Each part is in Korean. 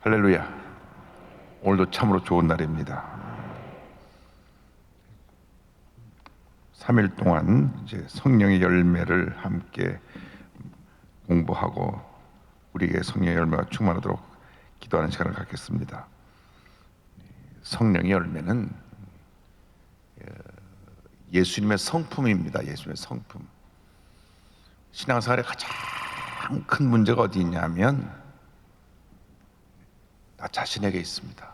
할렐루야. 오늘도 참으로 좋은 날입니다. 3일 동안 이제 성령의 열매를 함께 공부하고 우리에게 성령의 열매가 충만하도록 기도하는 시간을 갖겠습니다. 성령의 열매는 예수님의 성품입니다. 예수님의 성품. 신앙생활의 가장 큰 문제가 어디 있냐면 나 자신에게 있습니다.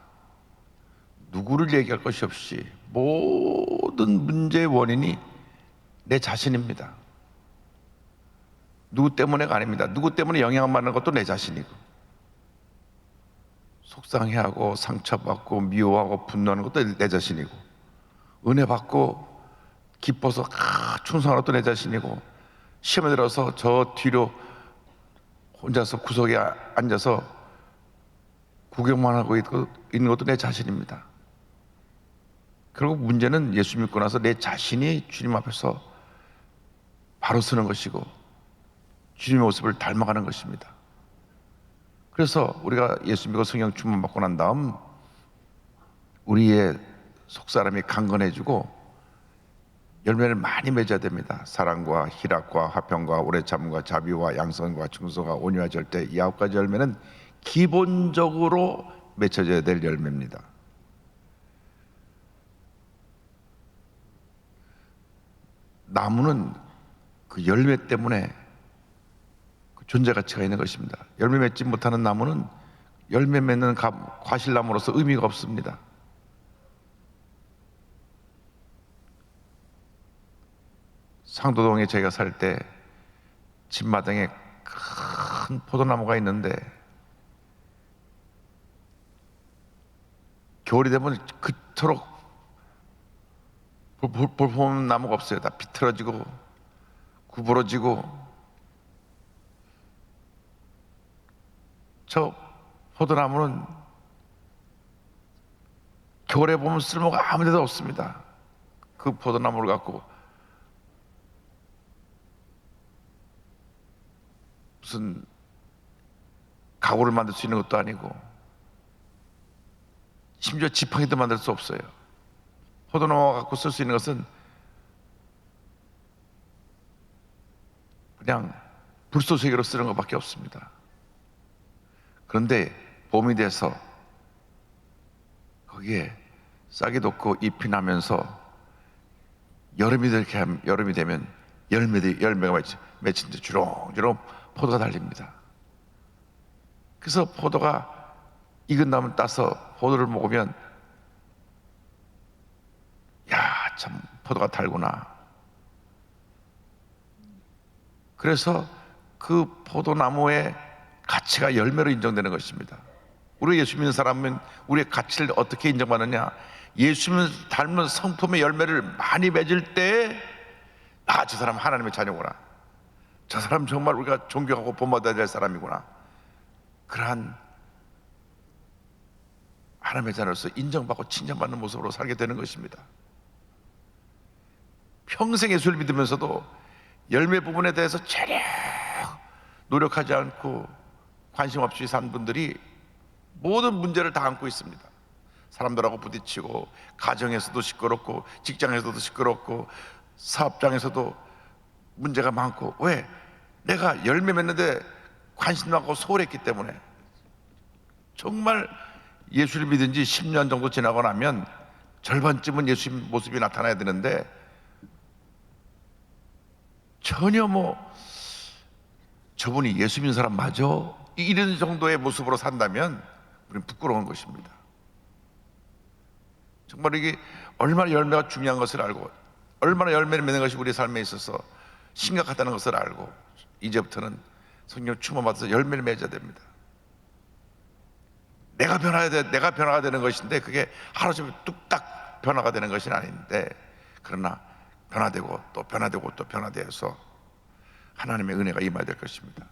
누구를 얘기할 것이 없이 모든 문제의 원인이 내 자신입니다. 누구 때문에가 아닙니다. 누구 때문에 영향을 받는 것도 내 자신이고, 속상해하고 상처받고 미워하고 분노하는 것도 내 자신이고, 은혜 받고 기뻐서 충성하는 것도 내 자신이고, 시험에 들어서 저 뒤로 혼자서 구석에 앉아서 구경만 하고 있는 것도 내 자신입니다. 그리고 문제는 예수 믿고 나서 내 자신이 주님 앞에서 바로 서는 것이고 주님의 모습을 닮아가는 것입니다. 그래서 우리가 예수 믿고 성령 충만 받고 난 다음 우리의 속사람이 강건해지고 열매를 많이 맺어야 됩니다. 사랑과 희락과 화평과 오래 참음과 자비와 양선과 충성과 온유와 절대, 이 9가지 열매는 기본적으로 맺혀져야 될 열매입니다. 나무는 그 열매 때문에 그 존재 가치가 있는 것입니다. 열매 맺지 못하는 나무는 열매 맺는 과실나무로서 의미가 없습니다. 상도동에 제가 살 때 집마당에 큰 포도나무가 있는데 겨울이 되면 그토록 볼품없는 나무가 없어요. 다 비틀어지고 구부러지고. 저 포도나무는 겨울에 보면 쓸모가 아무 데도 없습니다. 그 포도나무를 갖고 무슨 가구를 만들 수 있는 것도 아니고 심지어 지팡이도 만들 수 없어요. 포도나무 갖고 쓸 수 있는 것은 그냥 불쏘시개로 쓰는 것밖에 없습니다. 그런데 봄이 돼서 거기에 싹이 돋고 잎이 나면서 여름이 되면 열매가 맺힌 데 주렁주렁 포도가 달립니다. 그래서 포도가 익은 다음에 따서 포도를 먹으면 야, 참 포도가 달구나. 그래서 그 포도나무의 가치가 열매로 인정되는 것입니다. 우리 예수 믿는 사람은 우리의 가치를 어떻게 인정받느냐? 예수님을 닮은 성품의 열매를 많이 맺을 때 저 사람 하나님의 자녀구나, 저 사람 정말 우리가 존경하고 본받아야 될 사람이구나, 그러한 하나님의 자녀로서 인정받고 칭찬받는 모습으로 살게 되는 것입니다. 평생 예수를 믿으면서도 열매 부분에 대해서 전혀 노력하지 않고 관심 없이 산 분들이 모든 문제를 다 안고 있습니다. 사람들하고 부딪히고, 가정에서도 시끄럽고, 직장에서도 시끄럽고, 사업장에서도 문제가 많고. 왜? 내가 열매 맺는데 관심도 않고 소홀했기 때문에. 정말 예수를 믿은 지 10년 정도 지나고 나면 절반쯤은 예수 모습이 나타나야 되는데 전혀 저분이 예수 믿는 사람 맞아? 이런 정도의 모습으로 산다면 우리는 부끄러운 것입니다. 정말 이게 얼마나 열매가 중요한 것을 알고, 얼마나 열매를 맺는 것이 우리 삶에 있어서 심각하다는 것을 알고, 이제부터는 성령 충만 받아서 열매를 맺어야 됩니다. 내가 변화가 되는 것인데 그게 하루종일 뚝딱 변화가 되는 것은 아닌데, 그러나 변화되고 또 변화되고 또 변화되어서 하나님의 은혜가 임하게 될 것입니다.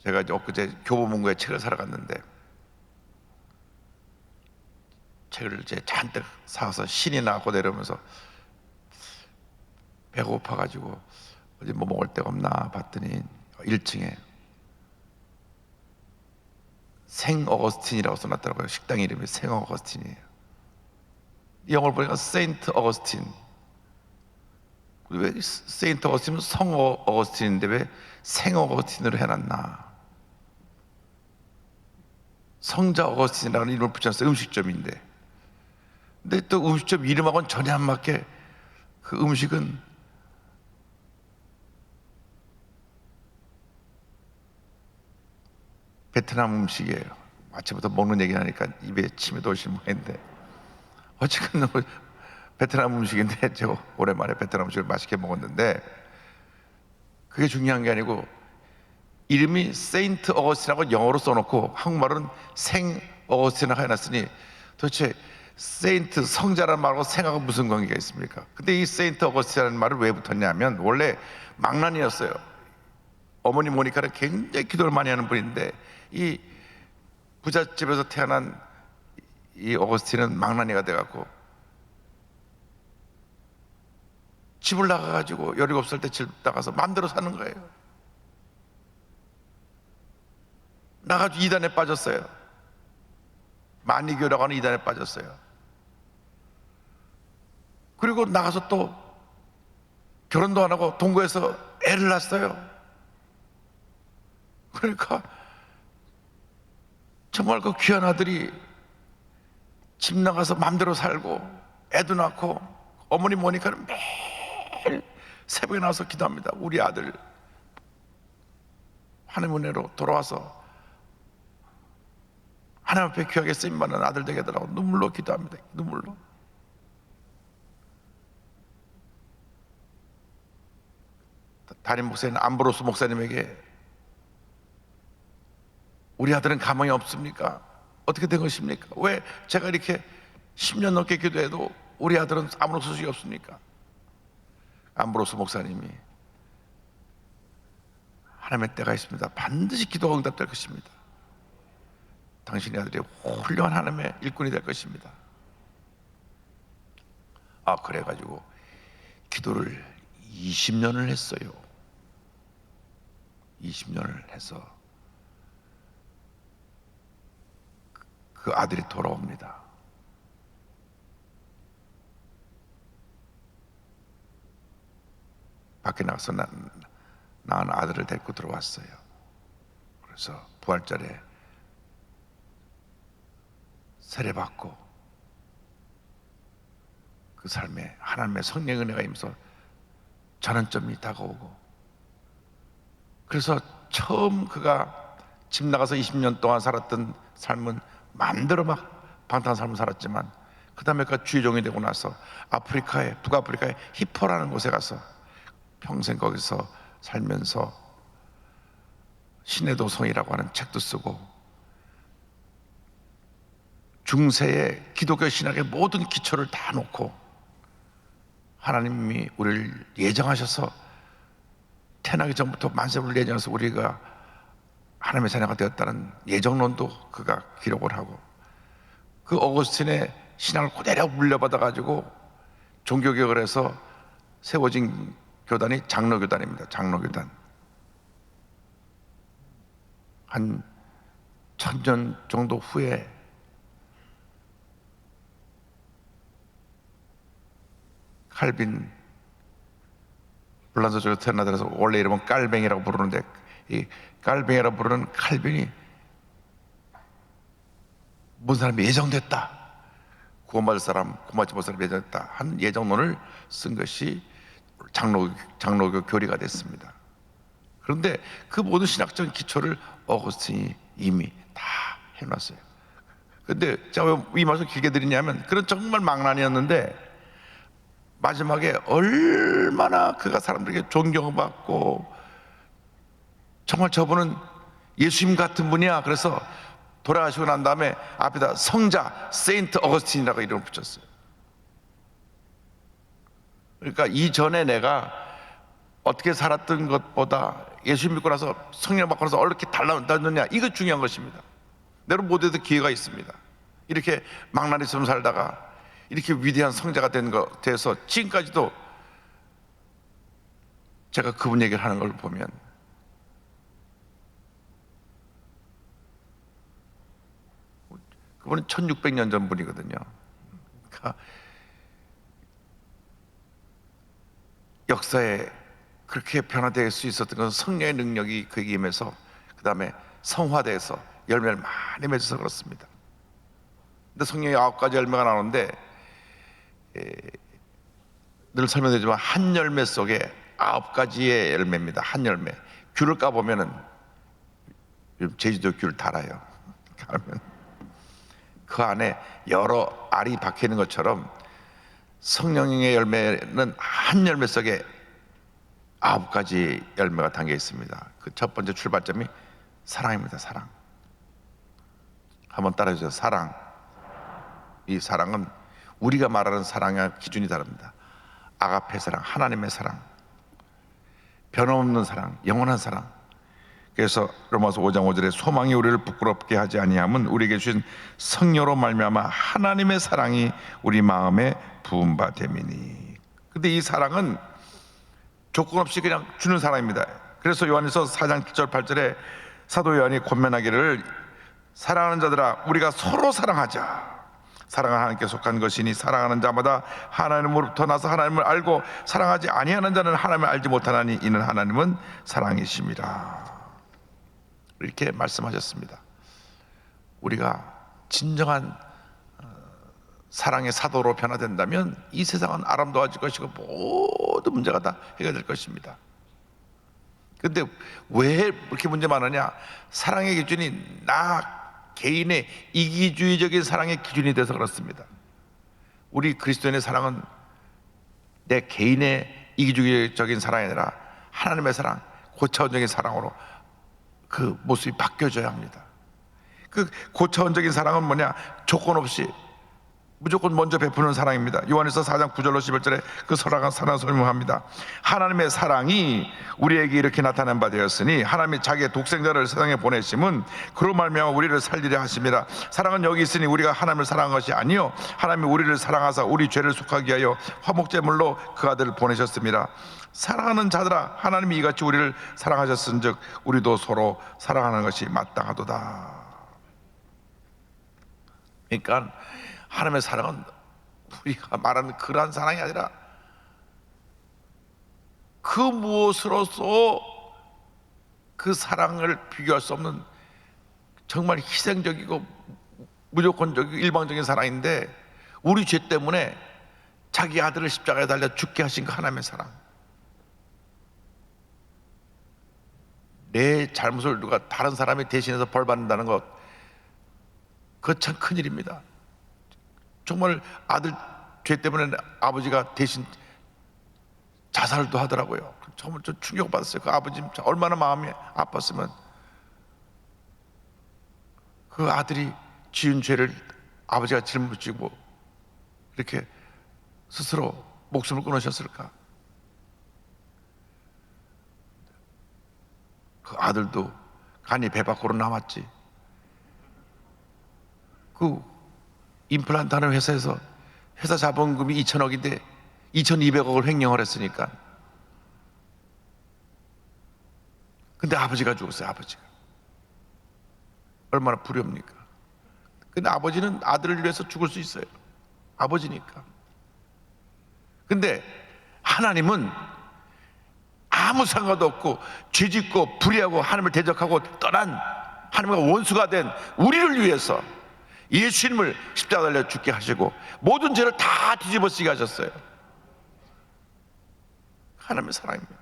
제가 이제 엊그제 교보문고에 책을 사러 갔는데 책을 이제 잔뜩 사서 신이 나고 내려오면서 배가 고파가지고 어디 뭐 먹을 데가 없나 봤더니 1층에 생 어거스틴이라고 써놨더라고요. 식당 이름이 생 어거스틴이에요. 영어를 보니까 세인트 어거스틴. 왜 세인트 어거스틴은 성 어거스틴인데 왜 생 어거스틴으로 해놨나? 성자 어거스틴이라는 이름을 붙였어요. 음식점인데. 근데 또 음식점 이름하고는 전혀 안 맞게 그 음식은 베트남 음식이에요. 아침부터 먹는 얘기 하니까 입에 침이 돌실 모양인데 어쨌든 베트남 음식인데 제가 오랜만에 베트남 음식을 맛있게 먹었는데 그게 중요한 게 아니고 이름이 세인트 어거스틴하고 영어로 써놓고 한국말은 생 어거스틴이라고 해놨으니 도대체 세인트 성자라는 말하고 생하고 무슨 관계가 있습니까? 근데 이 세인트 어거스틴이라는 말을 왜 붙었냐면 원래 망난이었어요. 어머니 모니카는 굉장히 기도를 많이 하는 분인데 이 부잣집에서 태어난 이 어거스틴은 망나니가 돼갖고 집을 나가가지고 17살 때 집 나가서 마음대로 사는 거예요. 나가지고 이단에 빠졌어요. 만이교라고 하는 이단에 빠졌어요. 그리고 나가서 또 결혼도 안 하고 동거해서 애를 낳았어요. 그러니까 정말 그 귀한 아들이 집 나가서 마음대로 살고 애도 낳고 어머니 모니카는 매일 새벽에 나와서 기도합니다. 우리 아들 하나님 은혜로 돌아와서 하나님 앞에 귀하게 쓰임받는 아들 되게 해달라고 눈물로 기도합니다. 눈물로. 담임 목사님 암브로스 목사님에게 우리 아들은 가망이 없습니까? 어떻게 된 것입니까? 왜 제가 이렇게 10년 넘게 기도해도 우리 아들은 아무런 소식이 없습니까? 암브로스 목사님이 하나님의 때가 있습니다. 반드시 기도가 응답될 것입니다. 당신의 아들이 훌륭한 하나님의 일꾼이 될 것입니다. 그래가지고 기도를 20년을 했어요. 20년을 해서 그 아들이 돌아옵니다. 밖에 나가서 낳은 아들을 데리고 들어왔어요. 그래서 부활절에 세례받고 그 삶에 하나님의 성령 은혜가 임해서 전환점이 다가오고, 그래서 처음 그가 집 나가서 20년 동안 살았던 삶은 마음대로 막 방탕한 삶을 살았지만 그 다음에 그가 주의종이 되고 나서 북아프리카의 히포라는 곳에 가서 평생 거기서 살면서 신의 도성이라고 하는 책도 쓰고 중세의 기독교 신학의 모든 기초를 다 놓고 하나님이 우리를 예정하셔서 태어나기 전부터 만세를 예정해서 우리가 하나님의 자녀가 되었다는 예정론도 그가 기록을 하고, 그 어거스틴의 신앙을 그대로 물려받아 가지고 종교개혁을 해서 세워진 교단이 장로교단입니다. 장로교단. 한 1000년 정도 후에 칼빈, 불란서 쪽에서 태어나서 원래 이름은 깔뱅이라고 부르는데 이 깔뱅이라고 부르는 칼빈이 모든 사람이 예정됐다, 구원받을 사람, 구원받지 못할 사람이 예정됐다 한 예정론을 쓴 것이 장로교 교리가 됐습니다. 그런데 그 모든 신학적 기초를 어거스틴이 이미 다 해놨어요. 근데 제가 왜 이 말씀 길게 드리냐면 그런 정말 망난이었는데 마지막에 얼마나 그가 사람들에게 존경받고 정말 저분은 예수님 같은 분이야. 그래서 돌아가시고 난 다음에 앞에다 성자 세인트 어거스틴이라고 이름을 붙였어요. 그러니까 이전에 내가 어떻게 살았던 것보다 예수 믿고 나서 성령 받고 나서 어떻게 달라졌느냐, 이거 중요한 것입니다. 내가 모두에도 기회가 있습니다. 이렇게 망나니처럼 살다가 이렇게 위대한 성자가 된 것 돼서 지금까지도 제가 그분 얘기를 하는 걸 보면, 그분은 1600년 전 분이거든요. 그러니까 역사에 그렇게 변화될 수 있었던 것은 성령의 능력이 그에게 임해서, 그 다음에 성화돼서 열매를 많이 맺어서 그렇습니다. 근데 성령의 9가지 열매가 나오는데, 늘 설명드리지만 한 열매 속에 9가지의 열매입니다. 한 열매. 귤을 까보면은, 제주도 귤 달아요. 까면 그 안에 여러 알이 박혀 있는 것처럼 성령의 열매는 한 열매 속에 9가지 열매가 담겨 있습니다. 그 첫 번째 출발점이 사랑입니다. 사랑. 한번 따라해주세요. 사랑. 이 사랑은 우리가 말하는 사랑의 기준이 다릅니다. 아가페 사랑, 하나님의 사랑, 변함없는 사랑, 영원한 사랑. 그래서 로마서 5장 5절에 소망이 우리를 부끄럽게 하지 아니함은 우리에게 주신 성령으로 말미암아 하나님의 사랑이 우리 마음에 부은 바 됨이니. 근데 이 사랑은 조건 없이 그냥 주는 사랑입니다. 그래서 요한일서 4장 7절 8절에 사도 요한이 권면하기를, 사랑하는 자들아 우리가 서로 사랑하자. 사랑은 하나님께 속한 것이니 사랑하는 자마다 하나님으로부터 나서 하나님을 알고, 사랑하지 아니하는 자는 하나님을 알지 못하나니 이는 하나님은 사랑이심이라. 이렇게 말씀하셨습니다. 우리가 진정한 사랑의 사도로 변화된다면 이 세상은 아름다워질 것이고 모든 문제가 다 해결될 것입니다. 그런데 왜 이렇게 문제 많으냐? 사랑의 기준이 나 개인의 이기주의적인 사랑의 기준이 돼서 그렇습니다. 우리 그리스도인의 사랑은 내 개인의 이기주의적인 사랑이 아니라 하나님의 사랑, 고차원적인 사랑으로 그 모습이 바뀌어져야 합니다. 그 고차원적인 사랑은 뭐냐? 조건 없이 무조건 먼저 베푸는 사랑입니다. 요한일서 4장 9절로 11절에 그 사랑을 설명합니다. 하나님의 사랑이 우리에게 이렇게 나타난 바 되었으니 하나님이 자기의 독생자를 세상에 보내심은 그로 말미암아 우리를 살리려 하심이라. 사랑은 여기 있으니 우리가 하나님을 사랑한 것이 아니요 하나님이 우리를 사랑하사 우리 죄를 속하게 하여 화목제물로 그 아들을 보내셨습니다. 사랑하는 자들아 하나님이 이같이 우리를 사랑하셨은즉 우리도 서로 사랑하는 것이 마땅하도다. 그러니까 하나님의 사랑은 우리가 말하는 그러한 사랑이 아니라 그 무엇으로서 그 사랑을 비교할 수 없는 정말 희생적이고 무조건적이고 일방적인 사랑인데, 우리 죄 때문에 자기 아들을 십자가에 달려 죽게 하신 그 하나님의 사랑. 내 잘못을 누가 다른 사람이 대신해서 벌 받는다는 것, 그거 참 큰일입니다. 정말 아들 죄 때문에 아버지가 대신 자살도 하더라고요. 정말 좀 충격받았어요. 그 아버지 얼마나 마음이 아팠으면 그 아들이 지은 죄를 아버지가 짊어지고 이렇게 스스로 목숨을 끊으셨을까. 그 아들도 간이 배 밖으로 남았지. 그 임플란트 하는 회사에서 회사 자본금이 2천억인데 2,200억을 횡령을 했으니까. 근데 아버지가 죽었어요. 아버지가 얼마나 불효입니까? 근데 아버지는 아들을 위해서 죽을 수 있어요. 아버지니까. 근데 하나님은 아무 상관도 없고 죄짓고 불의하고 하나님을 대적하고 떠난 하나님과 원수가 된 우리를 위해서 예수님을 십자가 달려 죽게 하시고 모든 죄를 다 뒤집어 쓰게 하셨어요. 하나님의 사랑입니다.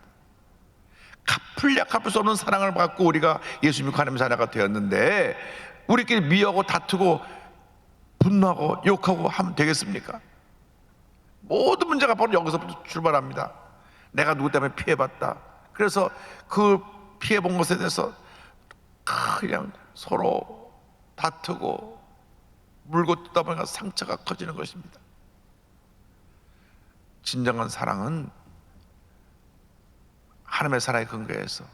갚을 수 없는 사랑을 받고 우리가 예수 믿고 하나님의 자녀가 되었는데, 우리끼리 미워하고 다투고 분노하고 욕하고 하면 되겠습니까? 모든 문제가 바로 여기서부터 출발합니다. 내가 누구 때문에 피해봤다. 그래서 그 피해본 것에 대해서 그냥 서로 다투고 물고 뜯다 보니까 상처가 커지는 것입니다. 진정한 사랑은 하나님의 사랑에 근거해서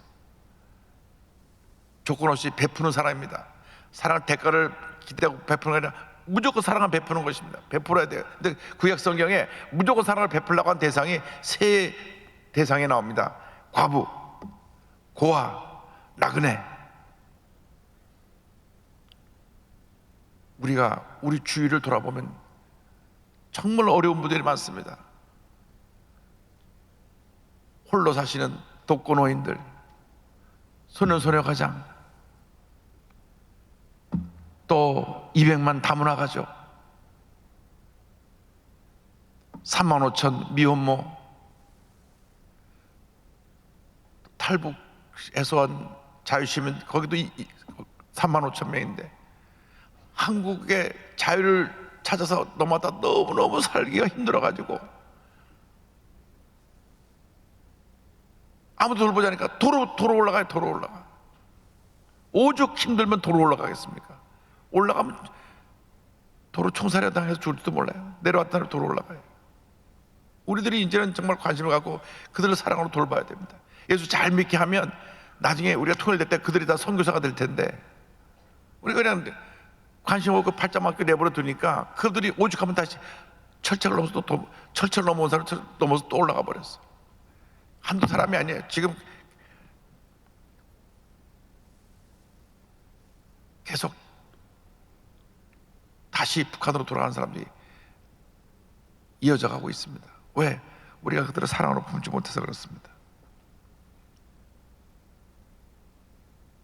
조건 없이 베푸는 사랑입니다. 사랑 대가를 기대하고 베푸는 게 아니라 무조건 사랑을 베푸는 것입니다. 베풀어야 돼요. 근데 구약 성경에 무조건 사랑을 베풀려고 한 대상이 세 대상이 나옵니다. 과부, 고아, 나그네. 우리가 우리 주위를 돌아보면 정말 어려운 분들이 많습니다. 홀로 사시는 독거노인들, 소년소녀 가장, 또 200만 다문화 가족, 3만 5천 미혼모, 탈북해서 온 자유시민, 거기도 3만 5천 명인데 한국의 자유를 찾아서 넘어다 너무너무 살기가 힘들어가지고 아무도 돌보지 않으니까 도로 올라가요. 도로 올라가. 오죽 힘들면 도로 올라가겠습니까? 올라가면 도로 총살에 당해서 죽을지도 몰라요. 내려왔다는 도로 올라가요. 우리들이 이제는 정말 관심을 갖고 그들을 사랑으로 돌봐야 됩니다. 예수 잘 믿게 하면 나중에 우리가 통일될 때 그들이 다 선교사가 될 텐데 우리가 그냥 관심 없고 팔짱 맞게 내버려 두니까 그들이 오죽하면 다시 철책을 넘어서 또 철책을 넘어온 사람 넘어서 또 올라가 버렸어. 한두 사람이 아니에요. 지금 계속 다시 북한으로 돌아가는 사람들이 이어져 가고 있습니다. 왜? 우리가 그들을 사랑으로 품지 못해서 그렇습니다.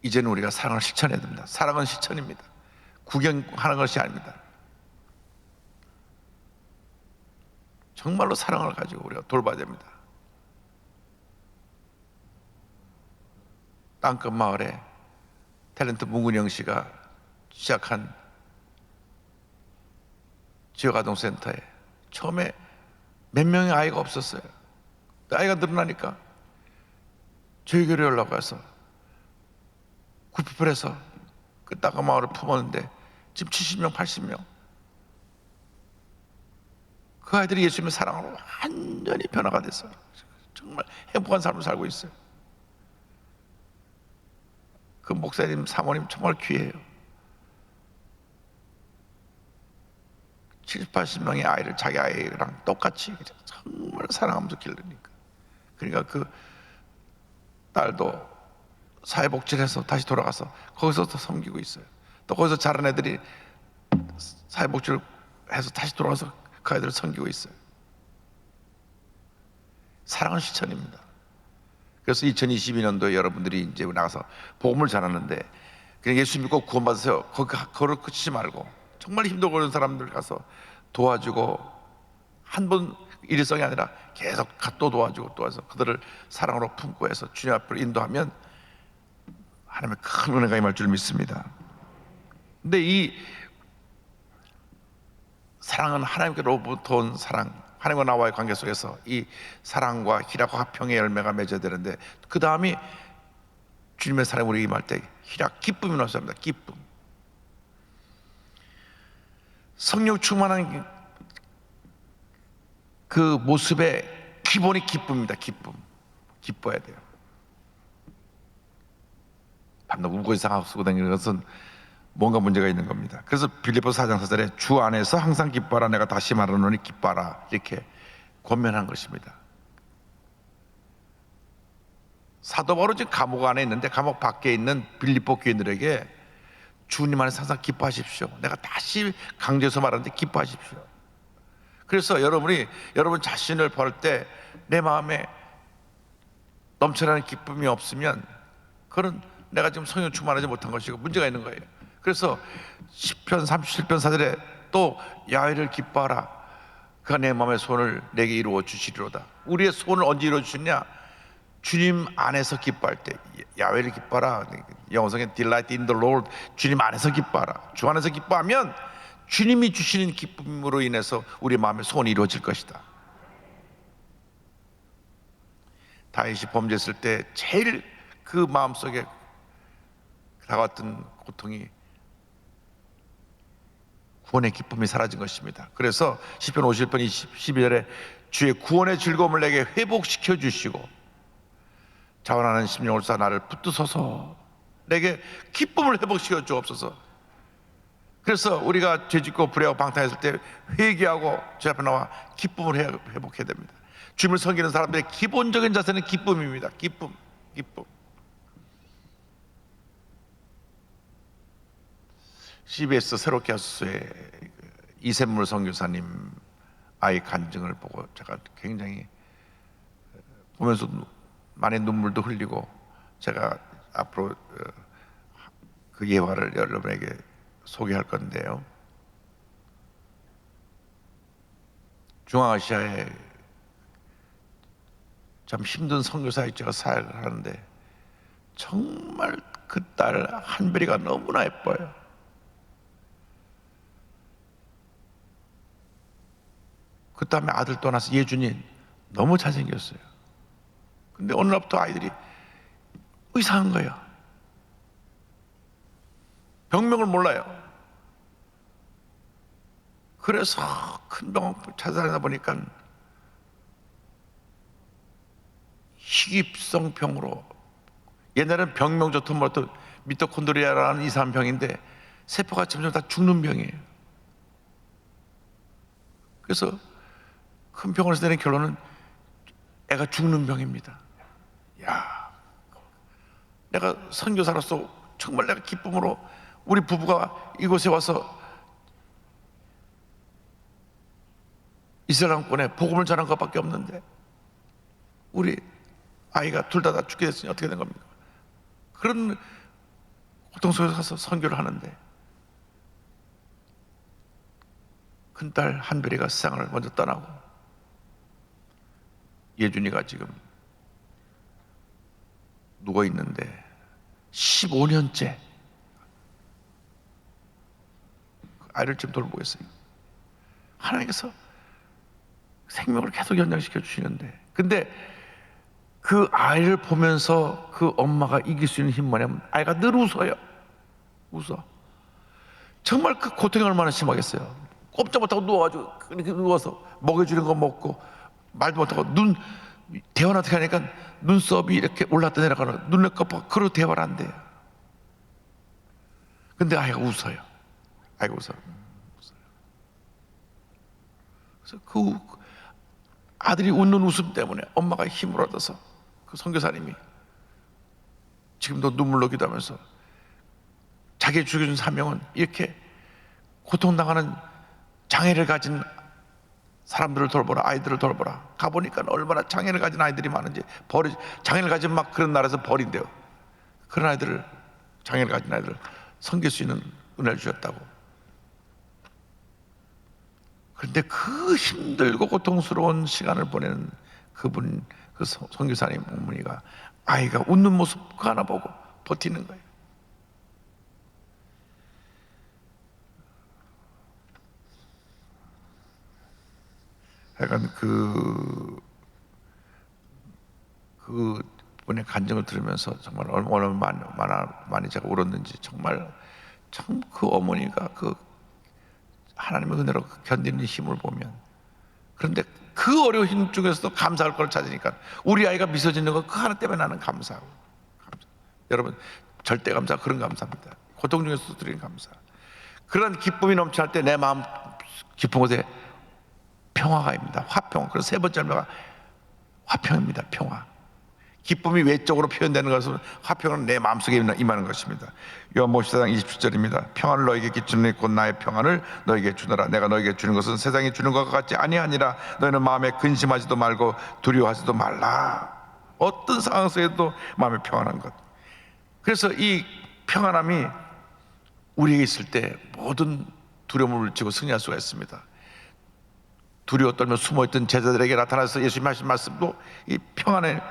이제는 우리가 사랑을 실천해야 됩니다. 사랑은 실천입니다. 구경하는 것이 아닙니다. 정말로 사랑을 가지고 우리가 돌봐야 됩니다. 땅끝 마을에 탤런트 문근영 씨가 시작한 지역아동센터에 처음에 몇 명의 아이가 없었어요. 아이가 늘어나니까 저희 교회에 올라가서 구피플에서 그 땅끝 마을을 품었는데 지금 70명, 80명. 그 아이들이 예수님의 사랑으로 완전히 변화가 됐어요. 정말 행복한 삶을 살고 있어요. 그 목사님, 사모님 정말 귀해요. 70, 80명의 아이를 자기 아이랑 똑같이 정말 사랑하면서 기르니까. 그러니까 그 딸도 사회복지를 해서 다시 돌아가서 거기서 또 섬기고 있어요. 또 거기서 자란 애들이 사회복지를 해서 다시 돌아가서 그 아이들을 섬기고 있어요. 사랑은 실천입니다. 그래서 2022년도에 여러분들이 이제 나가서 복음을 전하는데 그냥 예수 믿고 구원받으세요. 거기를 그치지 말고 정말 힘들고 그런 사람들 가서 도와주고 한 번 일회성이 아니라 계속 또 도와주고 또 와서 그들을 사랑으로 품고 해서 주님 앞으로 인도하면 하나님의 큰 은혜가 임할 줄 믿습니다. 근데 이 사랑은 하나님께로부터 온 사랑, 하나님과 나와의 관계 속에서 이 사랑과 희락과 화평의 열매가 맺어야 되는데 그 다음이 주님의 사랑이 우리에게 임할 때 희락, 기쁨이 나옵니다. 기쁨. 성령 충만한 그 모습의 기본이 기쁨입니다. 기쁨. 기뻐야 돼요. 밤낮 울고 이상하고 쓰고 다니는 것은 뭔가 문제가 있는 겁니다. 그래서 빌립보서 4장 4절에 주 안에서 항상 기뻐하라, 내가 다시 말하노니 기뻐하라, 이렇게 권면한 것입니다. 사도 바울은 지금 감옥 안에 있는데 감옥 밖에 있는 빌립보 교인들에게 주님 안에서 항상 기뻐하십시오. 내가 다시 강조해서 말하는데 기뻐하십시오. 그래서 여러분 자신을 볼 때 내 마음에 넘쳐나는 기쁨이 없으면 그건 내가 지금 성령 충만하지 못한 것이고 문제가 있는 거예요. 그래서 시편 37편 4절에 또 야훼를 기뻐하라, 그가 내 마음의 소원을 내게 이루어 주시리로다. 우리의 소원을 언제 이루어 주시냐? 주님 안에서 기뻐할 때. 야훼를 기뻐하라, 영어성에 delight in the Lord, 주님 안에서 기뻐하라. 주 안에서 기뻐하면 주님이 주시는 기쁨으로 인해서 우리 마음의 소원이 이루어질 것이다. 다윗이 범죄했을 때 제일 그 마음속에 다가왔던 고통이 구원의 기쁨이 사라진 것입니다. 그래서 시편 51편 12절에 주의 구원의 즐거움을 내게 회복시켜 주시고 자원하는 심령을 쏴 나를 붙드소서, 내게 기쁨을 회복시켜 주옵소서. 그래서 우리가 죄짓고 불의하고 방탕했을 때 회개하고 주 앞에 나와 기쁨을 회복해야 됩니다. 주님을 섬기는 사람들의 기본적인 자세는 기쁨입니다. 기쁨. CBS 새롭게 하수소의 이샘물 선교사님 아이 간증을 보고 제가 굉장히 보면서 많이 눈물도 흘리고, 제가 앞으로 그 예화를 여러분에게 소개할 건데요. 중앙아시아에 참 힘든 선교사 입자가 사역을 하는데 정말 그 딸 한별이가 너무나 예뻐요. 그 다음에 아들 또 낳아서 예준이 너무 잘생겼어요. 근데 어느 날부터 아이들이 이상한 거예요. 병명을 몰라요. 그래서 큰 병원 찾아다니다 보니까 희귀성 병으로, 옛날에는 병명 좋던 뭐또 미토콘드리아라는 이상한 병인데 세포가 점점 다 죽는 병이에요. 그래서 큰 병원에서 내린 결론은 애가 죽는 병입니다. 야, 내가 선교사로서 정말 내가 기쁨으로 우리 부부가 이곳에 와서 이슬람권에 복음을 전한 것밖에 없는데 우리 아이가 둘 다 죽게 됐으니 어떻게 된 겁니까? 그런 고통 속에서 가서 선교를 하는데 큰딸 한별이가 세상을 먼저 떠나고 예준이가 지금 누워 있는데 15년째 아이를 지금 돌보고 있어요. 하나님께서 생명을 계속 연장시켜 주시는데, 근데 그 아이를 보면서 그 엄마가 이길 수 있는 힘은 뭐냐면 아이가 늘 웃어요. 웃어. 정말 그 고통이 얼마나 심하겠어요. 꼼짝 못하고 누워가지고 이렇게 누워서 먹여주는 거 먹고 말도 못하고 대화는 어떻게 하니까 눈썹이 이렇게 올랐다 내려가는, 눈을 깜빡, 그러고 대화를 안 돼요. 근데 아이가 웃어요. 아이가 웃어요. 그래서 그 아들이 웃는 웃음 때문에 엄마가 힘을 얻어서 그 선교사님이 지금도 눈물로 기도하면서 자기 죽여준 사명은 이렇게 고통당하는 장애를 가진 사람들을 돌보라, 아이들을 돌보라. 가보니까 얼마나 장애를 가진 아이들이 많은지, 장애를 가진 막 그런 나라에서 버린대요. 그런 아이들을, 장애를 가진 아이들을 섬길 수 있는 은혜를 주셨다고. 그런데 그 힘들고 고통스러운 시간을 보내는 그분, 그 선교사님 어머니가 아이가 웃는 모습 그거 하나 보고 버티는 거예요. 약간 그 분의 간증을 들으면서 정말 얼마나 많이 제가 울었는지, 정말 참 그 어머니가 그 하나님의 은혜로 견디는 힘을 보면, 그런데 그 어려운 힘 중에서도 감사할 걸 찾으니까 우리 아이가 미소 짓는 거 그 하나 때문에 나는 감사하고. 여러분, 절대 감사, 그런 감사입니다. 고통 중에서도 드리는 감사. 그런 기쁨이 넘쳐날 때 내 마음 깊은 곳에 평화가 입니다. 화평. 그래서 세 번째 말가 화평입니다. 평화. 기쁨이 외적으로 표현되는 것은, 화평은 내 마음속에 임하는 것입니다. 요한복음 14장 27절입니다. 평안을 너에게 끼치노니 곧 나의 평안을 너에게 주노라. 내가 너에게 주는 것은 세상이 주는 것과 같지 아니하니라. 너희는 마음에 근심하지도 말고 두려워하지도 말라. 어떤 상황 속에도 마음에 평안한 것. 그래서 이 평안함이 우리에게 있을 때 모든 두려움을 물리치고 승리할 수가 있습니다. 두려워 떨며 숨어있던 제자들에게 나타나서 예수님이 하신 말씀도 이 평안에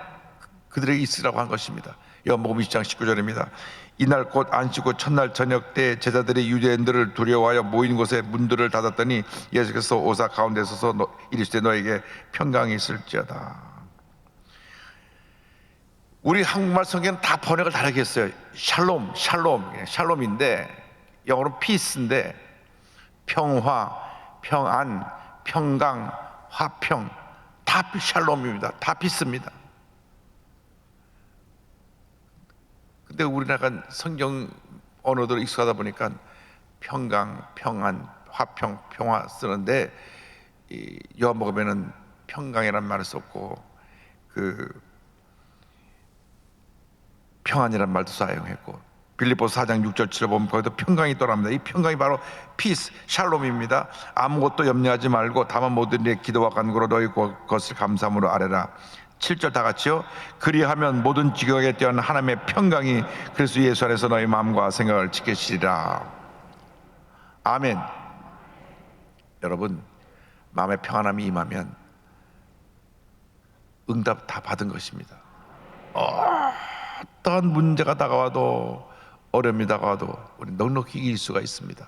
그들에게 있으라고 한 것입니다. 요한복음 20장 19절입니다. 이날 곧 안식 후 첫날 저녁 때 제자들이 유대인들을 두려워하여 모인 곳에 문들을 닫았더니 예수께서 오사 가운데 서서 이르시되 너에게 평강이 있을지어다. 우리 한국말 성경은 다 번역을 다르게 했어요. 샬롬인데 영어로 피스인데 평화, 평안, 평강, 화평, 다 샬롬입니다. 다 피스입니다. 근데 우리나라가 성경 언어들을 익숙하다 보니까 평강, 평안, 화평, 평화 쓰는데 이 요한복음에는 평강이라는 말을 썼고 그 평안이라는 말도 사용했고 빌립보서 4장 6절 7절 보면 거기도 평강이 떠납니다. 이 평강이 바로 피스, 샬롬입니다. 아무것도 염려하지 말고 다만 모든 일에 기도와 간구로 너희 것을 감사함으로 아뢰라. 7절 다 같이요. 그리하면 모든 지각에 뛰어난 하나님의 평강이 그리스도 예수 안에서 너희 마음과 생각을 지키시리라. 아멘. 여러분, 마음의 평안함이 임하면 응답 다 받은 것입니다. 어떠한 문제가 다가와도, 어려움이 다가와도 우리 넉넉히 이길 수가 있습니다.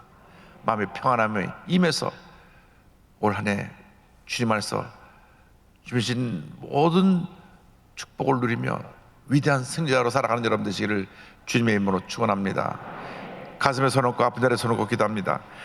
마음의 평안함이 임해서 올 한 해 주님 안에서 주신 모든 축복을 누리며 위대한 승리자로 살아가는 여러분 되시기를 주님의 이름으로 축원합니다. 가슴에 손 얹고 아픈 자리에 손 얹고 기도합니다.